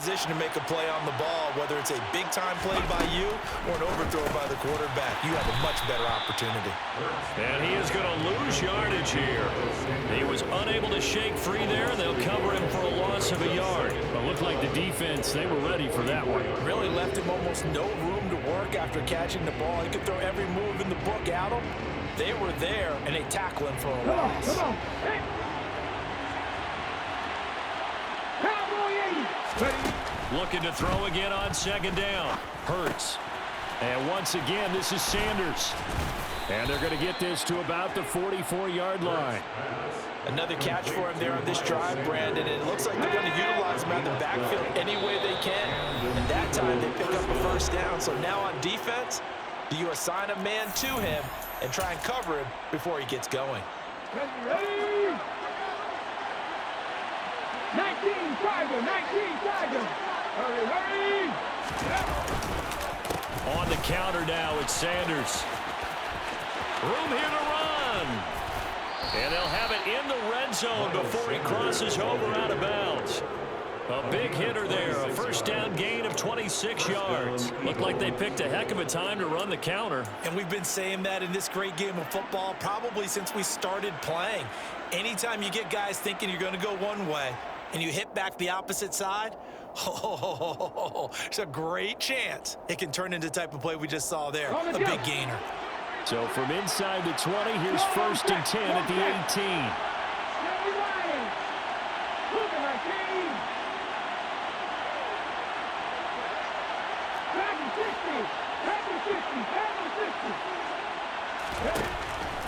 Position to make a play on the ball, whether it's a big-time play by you or an overthrow by the quarterback. You have a much better opportunity. And he is going to lose yardage here. He was unable to shake free there, and they'll cover him for a loss of a yard. But it looked like the defense, they were ready for that one. Really left him almost no room to work after catching the ball. He could throw every move in the book at him. They were there, and they tackle him for a loss. Come on. Hey. Looking to throw again on second down. Hurts. And once again, this is Sanders. And they're going to get this to about the 44-yard line. Another catch for him there on this drive, Brandon. And it looks like they're going to utilize him out of the backfield any way they can. And that time they pick up a first down. So now on defense, do you assign a man to him and try and cover him before he gets going? Ready? 19 Tiger. Hurry. On the counter now, it's Sanders. Room here to run. And they'll have it in the red zone before he crosses over out of bounds. A big hitter there, a first down gain of 26 yards. Looked like they picked a heck of a time to run the counter. And we've been saying that in this great game of football probably since we started playing. Anytime you get guys thinking you're going to go one way and you hit back the opposite side, it's a great chance it can turn into the type of play we just saw there, a big gainer. So from inside the 20, here's first and 10 at the 18.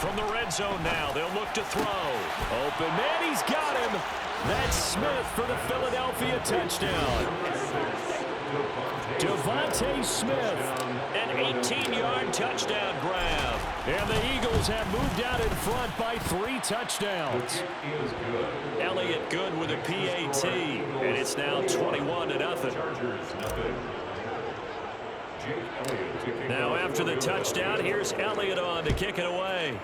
From the red zone now, they'll look to throw. Open man, he's got him. That's Smith for the Philadelphia touchdown. Devontae Smith, an 18-yard touchdown grab. And the Eagles have moved out in front by 3 touchdowns. Elliott good with a PAT, and it's now 21-0. Now after the touchdown, here's Elliott on to kick it away.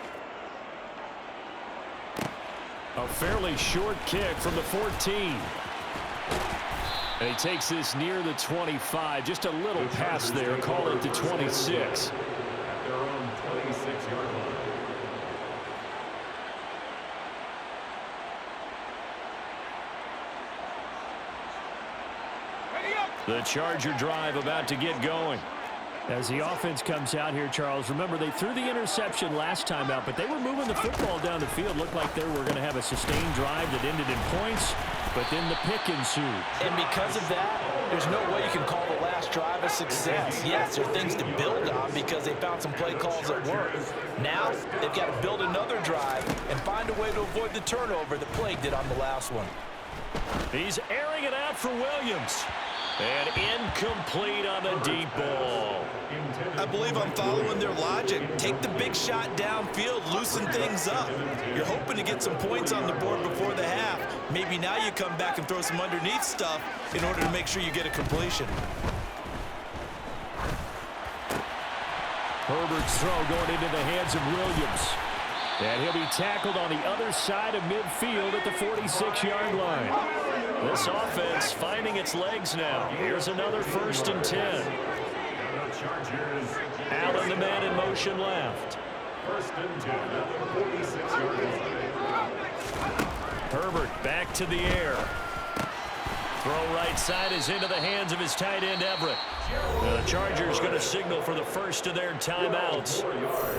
A fairly short kick from the 14. And he takes this near the 25. Just a little pass there. Call it the 26. At their own 26-yard line. The Charger drive about to get going. As the offense comes out here, Charles, remember they threw the interception last time out, but they were moving the football down the field. Looked like they were going to have a sustained drive that ended in points, but then the pick ensued. And because of that, there's no way you can call the last drive a success. Yes, there are things to build on because they found some play calls that work. Now, they've got to build another drive and find a way to avoid the turnover that plagued it on the last one. He's airing it out for Williams. And incomplete on the deep ball. I believe I'm following their logic. Take the big shot downfield, loosen things up. You're hoping to get some points on the board before the half. Maybe now you come back and throw some underneath stuff in order to make sure you get a completion. Herbert's throw going into the hands of Williams. And he'll be tackled on the other side of midfield at the 46-yard line. This offense finding its legs now. Here's another first and 10. Allen, the man in motion left. First and 10 at the 46-yard line. Herbert back to the air. Throw right side is into the hands of his tight end Everett. The Chargers going to signal for the first of their timeouts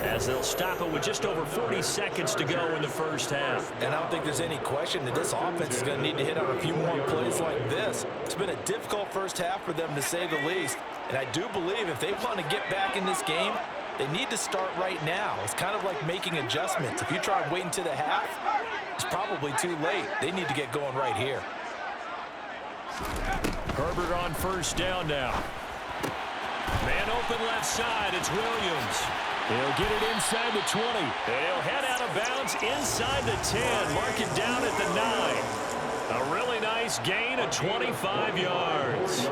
as they'll stop it with just over 40 seconds to go in the first half. And I don't think there's any question that this offense is going to need to hit on a few more plays like this. It's been a difficult first half for them, to say the least. And I do believe if they want to get back in this game, they need to start right now. It's kind of like making adjustments. If you try and wait until the half, it's probably too late. They need to get going right here. Herbert on first down now. Man open left side, it's Williams. He'll get it inside the 20. And he'll head out of bounds inside the 10. Mark it down at the 9. A really nice gain of 25 yards.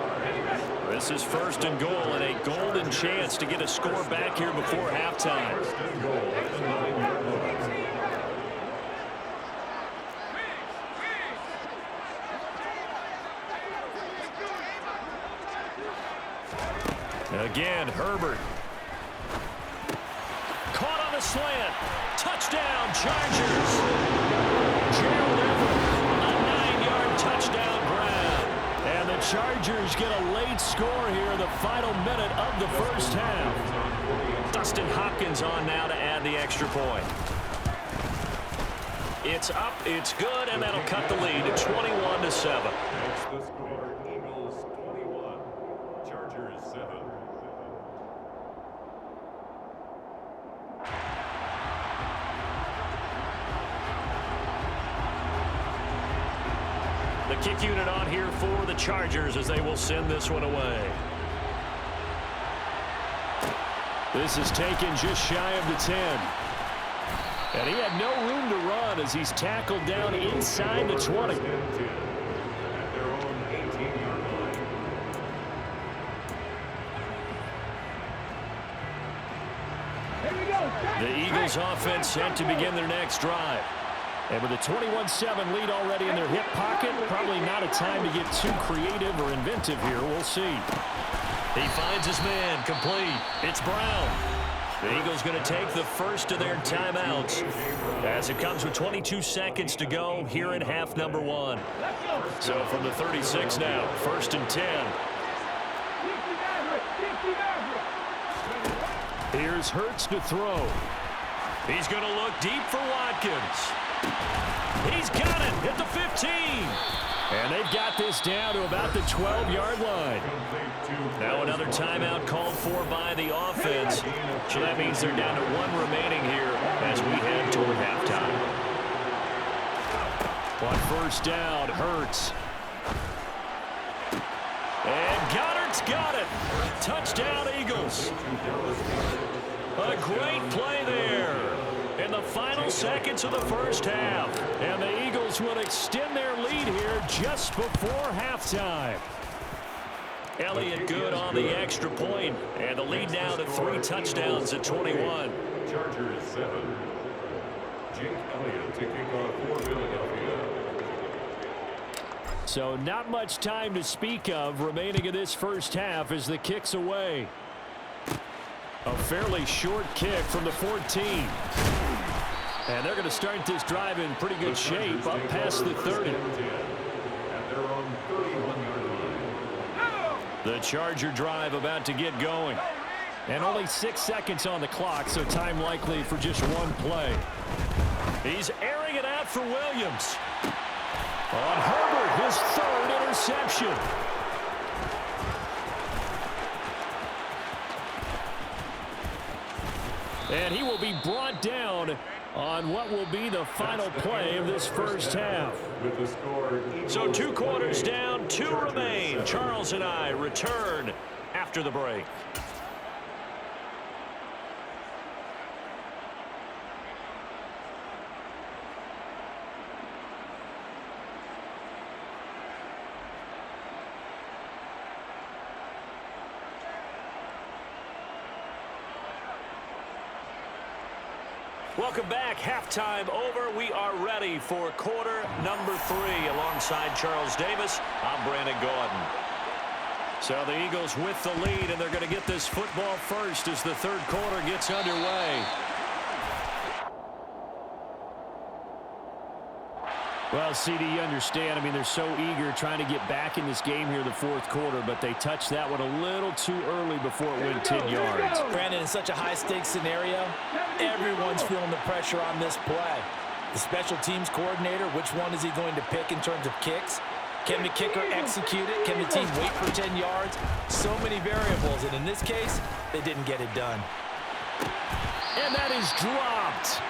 This is first and goal and a golden chance to get a score back here before halftime. Again, Herbert. Caught on the slant. Touchdown, Chargers. Gerald Everett, a 9-yard touchdown grab. And the Chargers get a late score here in the final minute of the first half. Dustin Hopkins on now to add the extra point. It's up, it's good, and that'll cut the lead to 21-7. Next the score, Eagles 21, Chargers 7. The kick unit on here for the Chargers as they will send this one away. This is taken just shy of the 10. And he had no room to run as he's tackled down inside the 20. At their own 18-yard line. Here we go. The Eagles offense set to begin their next drive. And with a 21-7 lead already in their hip pocket, probably not a time to get too creative or inventive here. We'll see. He finds his man, complete. It's Brown. The Eagles going to take the first of their timeouts as it comes with 22 seconds to go here in half number 1. So from the 36 now, 1st and 10. Here's Hurts to throw. He's going to look deep for Watkins. He's got it at the 15. And they've got this down to about the 12-yard line. Now another timeout called for by the offense. So that means they're down to 1 remaining here as we head toward halftime. On first down, Hurts. And Goddard's got it. Touchdown, Eagles. A great play there in the final seconds of the first half. And the Eagles will extend their lead here just before halftime. Elliott good on the extra point, and the lead now to 3 touchdowns at 21. Chargers 7. Jake Elliott to kick off for Philadelphia. So not much time to speak of remaining in this first half as the kick's away. A fairly short kick from the 14. And they're going to start this drive in pretty good shape up past the 30. At their own 31-yard line. The Charger drive about to get going. And only 6 seconds on the clock, so time likely for just one play. He's airing it out for Williams. On Herbert, his 3rd interception. And he will be brought down on what will be the final play of this first half. With the score, So 2 quarters down, 2 remain. Charles and I return after the break. Welcome back. Halftime over. We are ready for quarter number 3. Alongside Charles Davis, I'm Brandon Gordon. So the Eagles with the lead, and they're going to get this football first as the 3rd quarter gets underway. Well, CD, you understand. I mean, they're so eager trying to get back in this game here in the 4th quarter, but they touched that one a little too early before it went 10 yards. Brandon, in such a high-stakes scenario, everyone's feeling the pressure on this play. The special teams coordinator, which one is he going to pick in terms of kicks? Can the kicker execute it? Can the team wait for 10 yards? So many variables, and in this case, they didn't get it done. And that is dropped.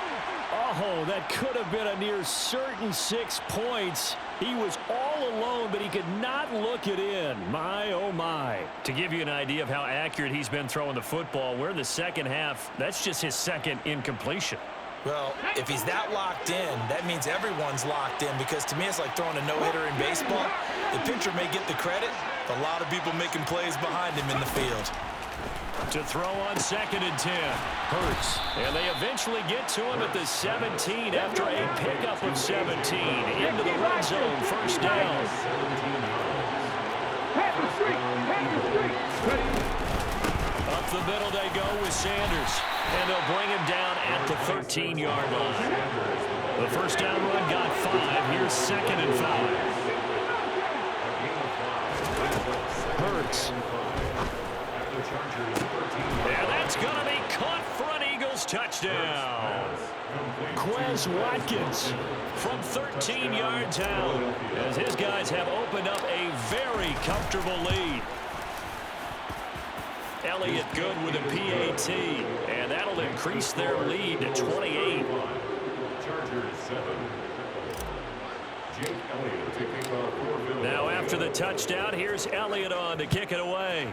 Oh, that could have been a near certain 6 points. He was all alone, but he could not look it in. My, oh, my. To give you an idea of how accurate he's been throwing the football, we're in the second half. That's just his 2nd incompletion. Well, if he's that locked in, that means everyone's locked in, because to me it's like throwing a no-hitter in baseball. The pitcher may get the credit, but a lot of people making plays behind him in the field. To throw on 2nd and 10. Hurts. And they eventually get to him at the 17 after a pickup of 17. Into the red zone, 1st down. Up the middle they go with Sanders. And they'll bring him down at the 13-yard line. The first down run got 5. Here's 2nd and 5. Hurts. And that's going to be caught for an Eagles touchdown. Quez Watkins from 13 yards out, as his guys have opened up a very comfortable lead. Elliott good with a PAT, and that'll increase their lead to 28. Now after the touchdown, here's Elliott on to kick it away.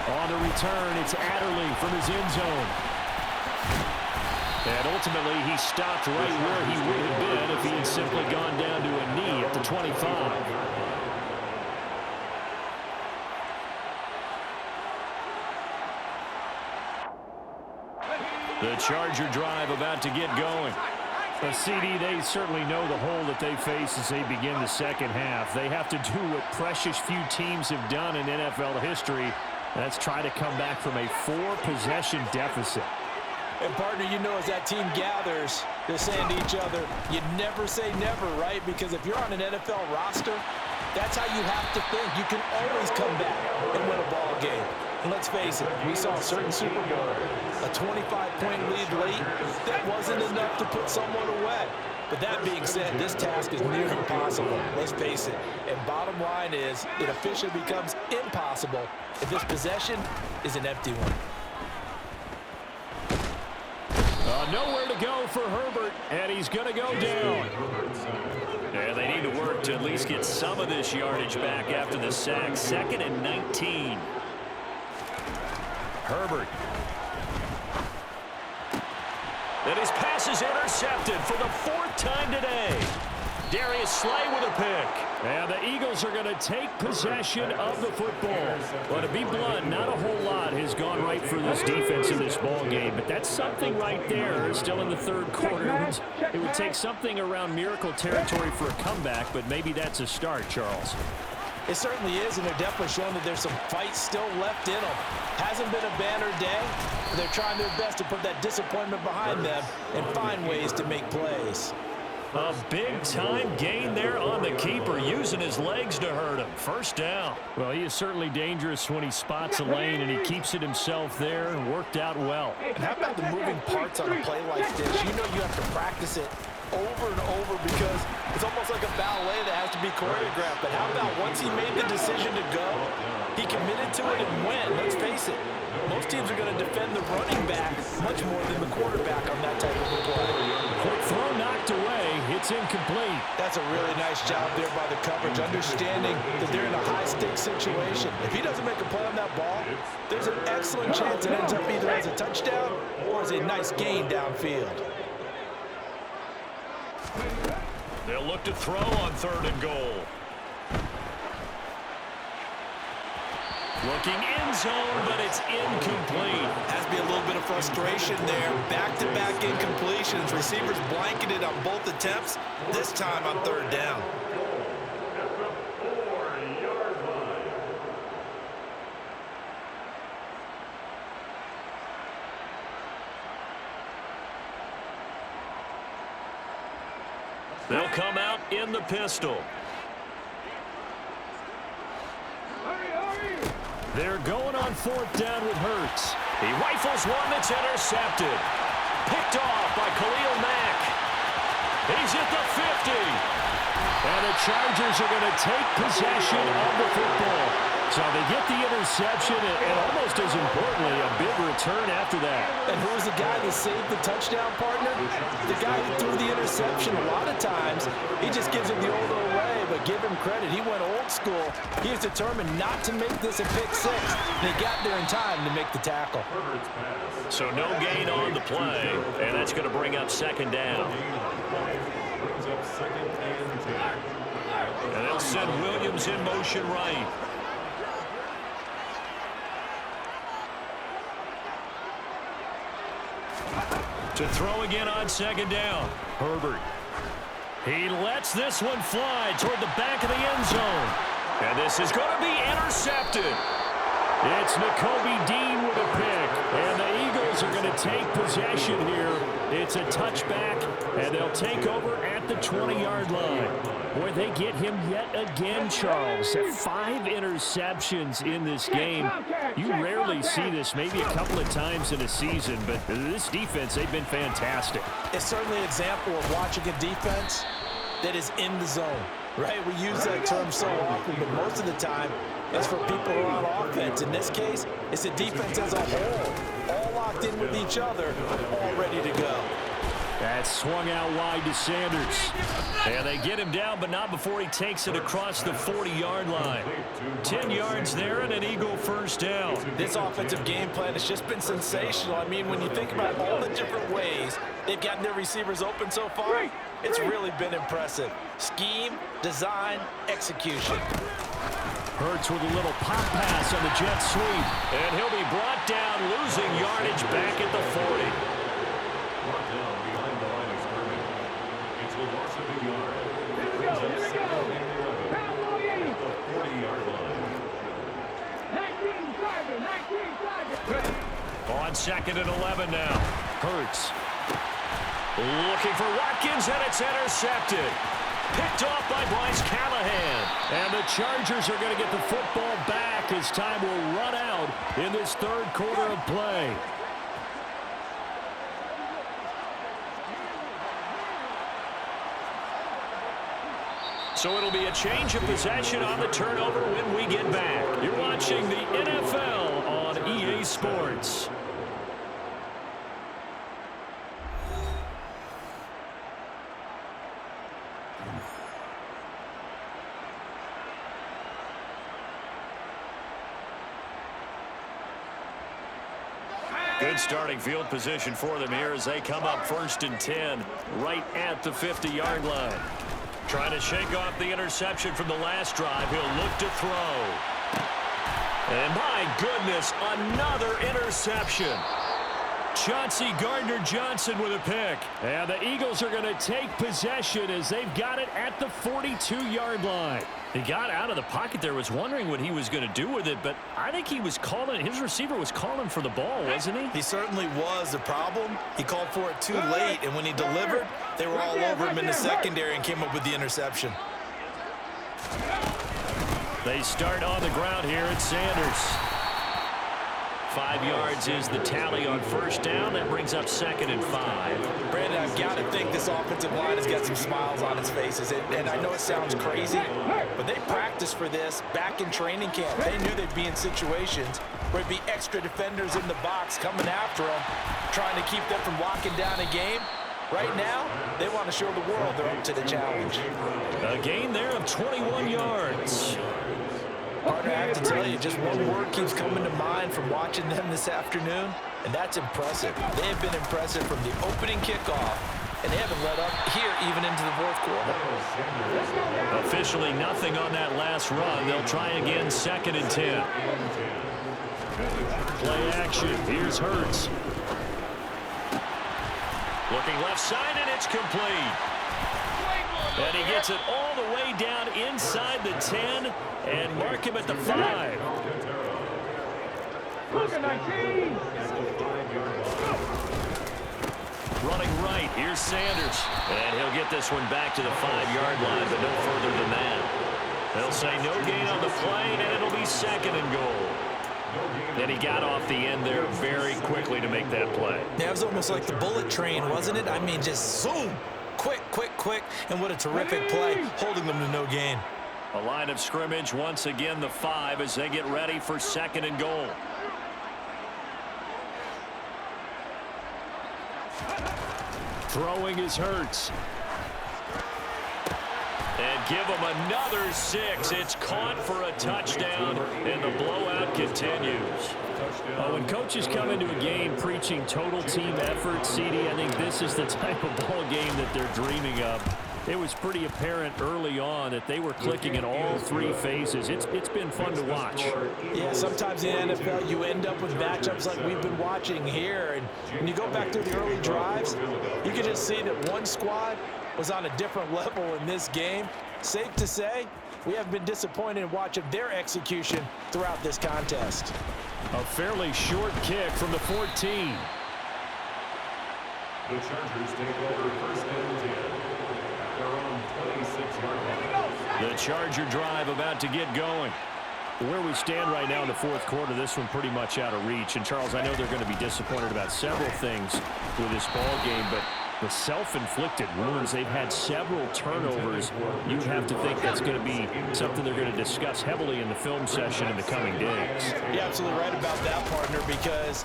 On the return, it's Adderley from his end zone. And ultimately, he stopped right where he would have been if he had simply gone down to a knee at the 25. The Charger drive about to get going. CD, they certainly know the hole that they face as they begin the second half. They have to do what precious few teams have done in NFL history. That's try to come back from a 4-possession deficit. And, partner, you know as that team gathers, they're saying to each other, you never say never, right? Because if you're on an NFL roster, that's how you have to think. You can always come back and win a ball game. And let's face it, we saw a certain Super Bowl, a 25-point lead late, that wasn't enough to put someone away. But that being said, this task is near impossible. Let's face it. And bottom line is, it officially becomes impossible if this possession is an empty one. Nowhere to go for Herbert, and he's going to go down. And they need to work to at least get some of this yardage back after the sack. 2nd and 19. Herbert. And his pass is intercepted for the 4th time today. Darius Slay with a pick. And the Eagles are going to take possession of the football. Well, to be blunt, not a whole lot has gone right for this defense in this ball game, but that's something right there. Still in the 3rd quarter. It would take something around miracle territory for a comeback, but maybe that's a start, Charles. It certainly is, and they're definitely showing that there's some fight still left in them. Hasn't been a banner day, but they're trying their best to put that disappointment behind them and find ways to make plays. A big-time gain there on the keeper, using his legs to hurt him. First down. Well, he is certainly dangerous when he spots a lane, and he keeps it himself there and worked out well. And how about the moving parts on a play like this? You know you have to practice it over and over because it's almost like a ballet that has to be choreographed. But how about once he made the decision to go, he committed to it and went. Let's face it, most teams are going to defend the running back much more than the quarterback on that type of a play. Quick throw knocked away. It's incomplete. That's a really nice job there by the coverage, understanding that they're in a high-stakes situation. If he doesn't make a play on that ball, there's an excellent chance it ends up either as a touchdown or as a nice gain downfield. They'll look to throw on 3rd and goal. Looking end zone, but it's incomplete. Has to be a little bit of frustration there. Back-to-back incompletions. Receivers blanketed on both attempts, this time on 3rd down. They'll come out in the pistol. They're going on 4th down with Hurts. He rifles one that's intercepted. Picked off by Khalil Mack. He's at the 50. And the Chargers are going to take possession of the football. So they get the interception and almost as importantly, a big return after that. And who was the guy that saved the touchdown, partner? The guy who threw the interception. A lot of times, he just gives it the old way, but give him credit. He went old school. He is determined not to make this a pick 6. They got there in time to make the tackle. So no gain on the play, and that's going to bring up 2nd down. And they'll send Williams in motion right. To throw again on 2nd down. Herbert. He lets this one fly toward the back of the end zone. And this is going to be intercepted. It's M.O.B. Dean with a pick. And the Eagles are going to take possession here. It's a touchback, and they'll take over at the 20-yard line. Boy, they get him yet again, Charles. 5 interceptions in this game. You rarely see this, maybe a couple of times in a season, but this defense, they've been fantastic. It's certainly an example of watching a defense that is in the zone, right? We use that term so often, but most of the time, it's for people who are on offense. In this case, it's a defense as a whole, all locked in with each other, all ready to go. That's swung out wide to Sanders. And they get him down, but not before he takes it across the 40-yard line. 10 yards there and an Eagle first down. This offensive game plan has just been sensational. I mean, when you think about all the different ways they've gotten their receivers open so far, it's really been impressive. Scheme, design, execution. Hurts with a little pop pass on the jet sweep. And he'll be brought down, losing yardage back at the 40. Brought down behind the line of scrimmage. It's a loss of a yard. It brings up 2nd and 11 at the 40-yard line. 19 On 2nd and 11 now. Hurts. Looking for Watkins, and it's intercepted. Picked off by Bryce Callahan. And the Chargers are going to get the football back as time will run out in this 3rd quarter of play. So it'll be a change of possession on the turnover when we get back. You're watching the NFL on EA Sports. Good starting field position for them here as they come up 1st and 10 right at the 50-yard line. Trying to shake off the interception from the last drive. He'll look to throw. And my goodness, another interception. Chauncey Gardner-Johnson with a pick. And the Eagles are going to take possession as they've got it at the 42-yard line. He got out of the pocket there, was wondering what he was going to do with it, but I think he was calling, his receiver was calling for the ball, wasn't he? He certainly was. The problem, he called for it too late, and when he delivered, they were all over him in the secondary and came up with the interception. They start on the ground here at Sanders. 5 yards is the tally on 1st down. That brings up 2nd and 5. Brandon, I've got to think this offensive line has got some smiles on its faces. And I know it sounds crazy, but they practiced for this back in training camp. They knew they'd be in situations where there'd be extra defenders in the box coming after them, trying to keep them from locking down a game. Right now, they want to show the world they're up to the challenge. A gain there of 21 yards. Partner, I have to tell you, just one word keeps coming to mind from watching them this afternoon, and that's impressive. They have been impressive from the opening kickoff, and they haven't let up here even into the 4th quarter. Officially nothing on that last run. They'll try again 2nd and 10. Play action. Here's Hurts. Looking left side, and it's complete. And he gets it all the way down inside the 10 and mark him at the 5. Running right, here's Sanders. And he'll get this one back to the 5-yard line, but no further than that. They'll say no gain on the play, and it'll be 2nd and goal. And he got off the end there very quickly to make that play. Yeah, it was almost like the bullet train, wasn't it? I mean, just zoom. Quick, quick, quick. And what a terrific play, holding them to no gain. A line of scrimmage, once again the 5 as they get ready for 2nd and goal. Throwing is Hurts. And give him another 6. It's caught for a touchdown, and the blowout continues. When coaches come into a game preaching total team effort, CD, I think this is the type of ball game that they're dreaming of. It was pretty apparent early on that they were clicking in all 3 phases. It's been fun to watch. Yeah, sometimes in the NFL you end up with matchups like we've been watching here. And when you go back to the early drives, you can just see that one squad was on a different level in this game. Safe to say, we have been disappointed in watching their execution throughout this contest. A fairly short kick from the 14. The Chargers take over first and 10. They're on 26-yard line. The Charger drive about to get going. Where we stand right now in the fourth quarter, this one pretty much out of reach. And, Charles, I know they're going to be disappointed about several things with this ball game, but the self-inflicted wounds, they've had several turnovers. You have to think that's going to be something they're going to discuss heavily in the film session in the coming days. You're absolutely right about that, partner, because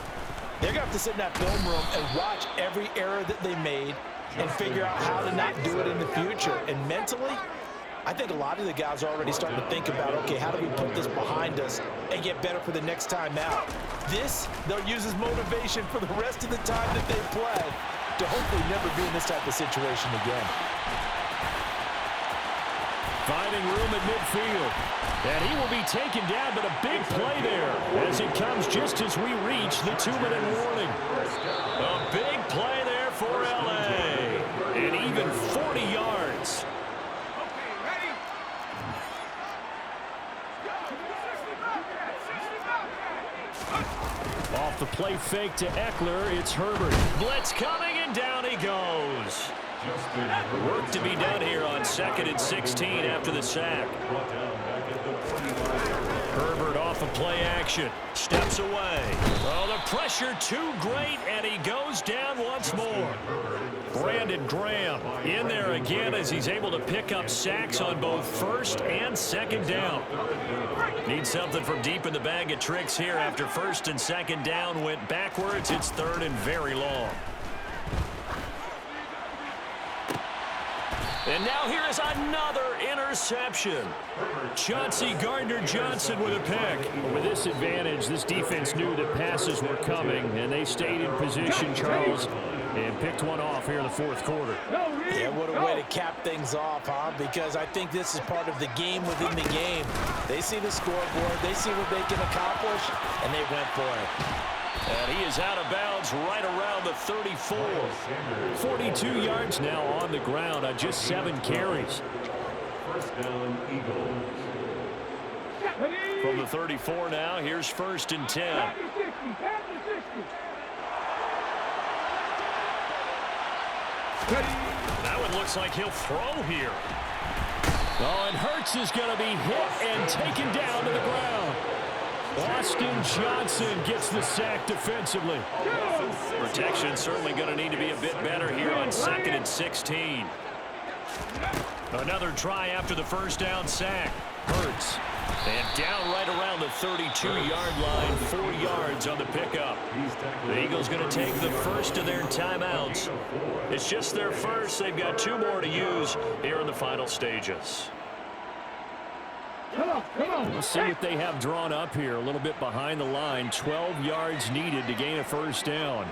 they're going to have to sit in that film room and watch every error that they made and figure out how to not do it in the future. And mentally, I think a lot of the guys are already starting to think about, okay, how do we put this behind us and get better for the next time out? This, they'll use as motivation for the rest of the time that they play to hopefully never be in this type of situation again. Finding room at midfield. And he will be taken down, but a big play there as it comes just as we reach the 2-minute warning. A big play there for L.A. And even 40 yards. Off the play fake to Eckler, it's Herbert. Blitz coming, and down he goes. Work to be done here on 2nd and 16 after the sack. Herbert off of play action. Steps away. Oh, the pressure too great, and he goes down once more. Brandon Graham in there again as he's able to pick up sacks on both 1st and 2nd down. Need something from deep in the bag of tricks here after 1st and 2nd down went backwards. It's 3rd and very long. And now here is another interception. Chauncey Gardner-Johnson with a pick. With this advantage, this defense knew that passes were coming, and they stayed in position, Charles, and picked one off here in the fourth quarter. Yeah, what a way to cap things off, huh? Because I think this is part of the game within the game. They see the scoreboard, they see what they can accomplish, and they went for it. And he is out of bounds right around the 34. 42 yards now on the ground on just 7 carries. First down, Eagles. From the 34 now, here's 1st and 10. That one looks like he'll throw here. Oh, and Hurts is going to be hit and taken down to the ground. Austin Johnson gets the sack defensively. Protection certainly going to need to be a bit better here on 2nd and 16. Another try after the first down sack. Hurts. And down right around the 32-yard line, 4 yards on the pickup. The Eagles going to take the first of their timeouts. It's just their first. They've got 2 more to use here in the final stages. Let's see what they have drawn up here. A little bit behind the line. 12 yards needed to gain a first down.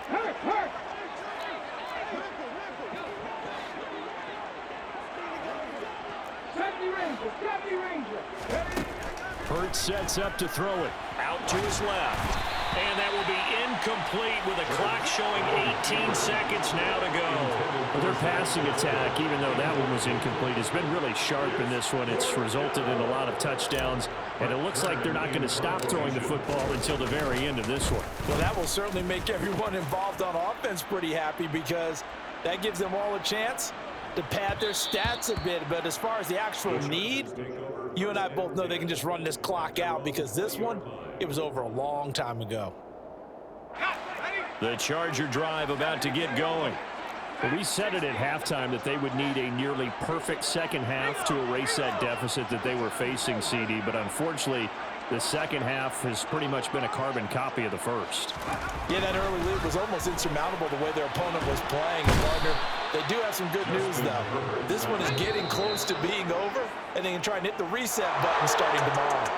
Hurts sets up to throw it. Out to his left. And that will be incomplete with a clock showing 18 seconds now to go. Their passing attack, even though that one was incomplete, has been really sharp in this one. It's resulted in a lot of touchdowns, and it looks like they're not going to stop throwing the football until the very end of this one. Well, that will certainly make everyone involved on offense pretty happy because that gives them all a chance to pad their stats a bit. But as far as the actual need, you and I both know they can just run this clock out because this one, it was over a long time ago. The Charger drive about to get going. We said it at halftime that they would need a nearly perfect second half to erase that deficit that they were facing, CD, but unfortunately, the second half has pretty much been a carbon copy of the first. Yeah, that early lead was almost insurmountable the way their opponent was playing. And partner, they do have some good news, though. This one is getting close to being over, and they can try and hit the reset button starting tomorrow.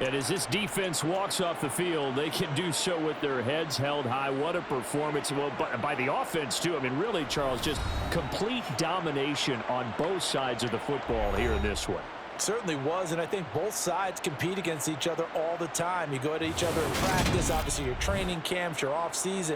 And as this defense walks off the field, they can do so with their heads held high. What a performance. Well, by the offense, too. I mean, really, Charles, just complete domination on both sides of the football here in this one. Certainly was, and I think both sides compete against each other all the time. You go at each other in practice, obviously your training camps, your off season.